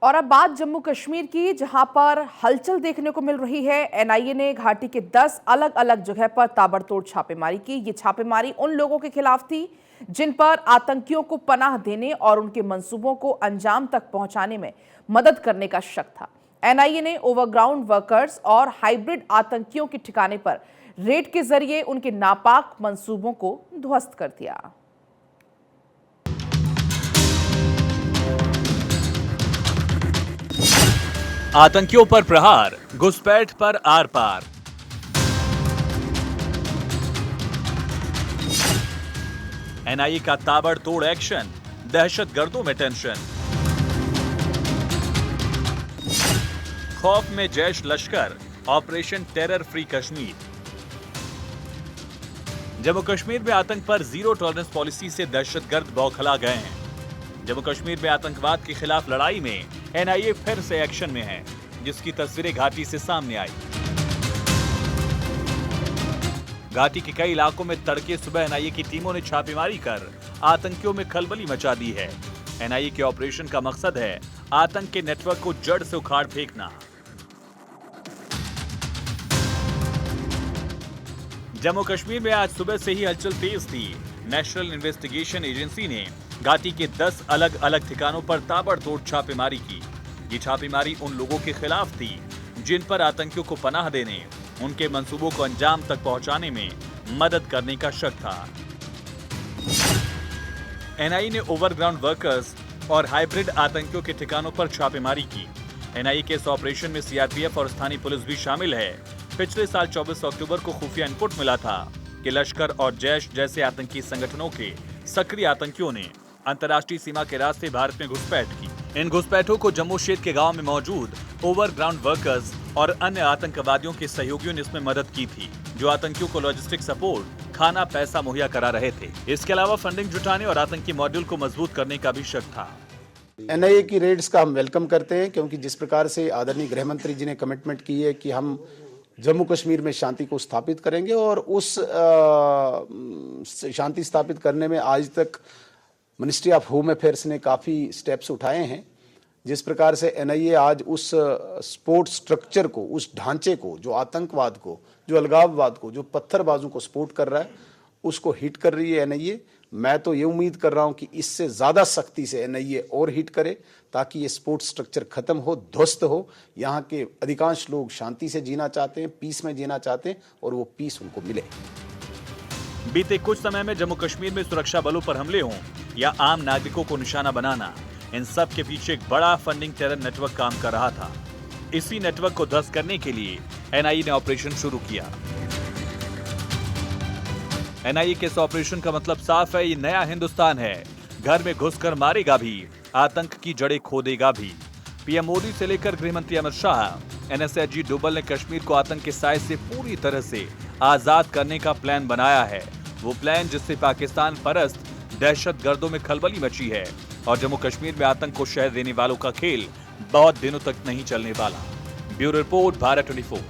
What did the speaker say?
और अब बात जम्मू कश्मीर की, जहां पर हलचल देखने को मिल रही है। एनआईए ने घाटी के 10 अलग अलग जगह पर ताबड़तोड़ छापेमारी की। ये छापेमारी उन लोगों के खिलाफ थी जिन पर आतंकियों को पनाह देने और उनके मंसूबों को अंजाम तक पहुंचाने में मदद करने का शक था। एनआईए ने ओवरग्राउंड वर्कर्स और हाइब्रिड आतंकियों के ठिकाने पर रेड के जरिए उनके नापाक मंसूबों को ध्वस्त कर दिया। आतंकियों पर प्रहार, घुसपैठ पर आर पार। एनआईए का ताबड़तोड़ एक्शन, दहशतगर्दों में टेंशन। खौफ में जैश लश्कर, operation terror free Kashmir. Jammu Kashmir में आतंक पर जीरो टॉलरेंस पॉलिसी से दहशतगर्द बौखला गए हैं। जम्मू कश्मीर में आतंकवाद के खिलाफ लड़ाई में एनआईए फिर से एक्शन में है, जिसकी तस्वीरें घाटी से सामने आई। घाटी के कई इलाकों में तड़के सुबह एनआईए की टीमों ने छापेमारी कर आतंकियों में खलबली मचा दी है। एनआईए के ऑपरेशन का मकसद है आतंक के नेटवर्क को जड़ से उखाड़ फेंकना। जम्मू कश्मीर में आज सुबह से ही हलचल तेज थी। नेशनल इन्वेस्टिगेशन एजेंसी ने घाटी के 10 अलग अलग ठिकानों पर ताबड़तोड़ छापेमारी की। ये छापेमारी उन लोगों के खिलाफ थी जिन पर आतंकियों को पनाह देने, उनके मंसूबों को अंजाम तक पहुंचाने में मदद करने का शक था। एनआईए ने ओवरग्राउंड वर्कर्स और हाइब्रिड आतंकियों के ठिकानों पर छापेमारी की। एनआईए के इस ऑपरेशन में सीआरपीएफ और स्थानीय पुलिस भी शामिल है। पिछले साल 24 अक्टूबर को खुफिया इनपुट मिला था कि लश्कर और जैश जैसे आतंकी संगठनों के सक्रिय आतंकियों ने अंतर्राष्ट्रीय सीमा के रास्ते भारत में घुसपैठ की। इन घुसपैठों को जम्मू क्षेत्र के गांव में मौजूद ओवरग्राउंड वर्कर्स और अन्य आतंकवादियों के सहयोगियों ने इसमें मदद की थी, जो आतंकियों को लॉजिस्टिक सपोर्ट, खाना, पैसा मुहैया करा रहे थे। इसके अलावा फंडिंग जुटाने और आतंकी मॉड्यूल को मजबूत करने का भी शक था। एनआईए की रेड्स का हम वेलकम करते हैं, क्योंकि जिस प्रकार से आदरणीय गृह मंत्री जी ने कमिटमेंट की है कि हम जम्मू कश्मीर में शांति को स्थापित करेंगे, और उस शांति स्थापित करने में आज तक मिनिस्ट्री ऑफ होम अफेयर्स ने काफ़ी स्टेप्स उठाए हैं। जिस प्रकार से एनआईए आज उस सपोर्ट स्ट्रक्चर को, उस ढांचे को, जो आतंकवाद को, जो अलगाववाद को, जो पत्थरबाजों को सपोर्ट कर रहा है, उसको हिट कर रही है एनआईए। मैं तो ये उम्मीद कर रहा हूं कि इससे ज़्यादा सख्ती से एनआईए और हिट करे, ताकि ये सपोर्ट स्ट्रक्चर खत्म हो, ध्वस्त हो। यहाँ के अधिकांश लोग शांति से जीना चाहते हैं, पीस में जीना चाहते हैं, और वो पीस उनको मिले। बीते कुछ समय में जम्मू कश्मीर में सुरक्षा बलों पर हमले हों या आम नागरिकों को निशाना बनाना, इन सब के पीछे एक बड़ा फंडिंग टेरर नेटवर्क काम कर रहा था। इसी नेटवर्क को ध्वस्त करने के लिए एनआईए ने ऑपरेशन शुरू किया। एनआईए के इस ऑपरेशन का मतलब साफ है, ये नया हिंदुस्तान है। घर में घुसकर मारेगा भी, आतंक की जड़ें खोदेगा भी। पीएम मोदी से लेकर गृह मंत्री अमित शाह, एनएसएजी डोभाल ने कश्मीर को आतंक के साए से पूरी तरह से आजाद करने का प्लान बनाया है। वो प्लान जिससे पाकिस्तान परस्त दहशतगर्दों में खलबली मची है, और जम्मू कश्मीर में आतंक को शह देने वालों का खेल बहुत दिनों तक नहीं चलने वाला। Bureau report, Bharat 24।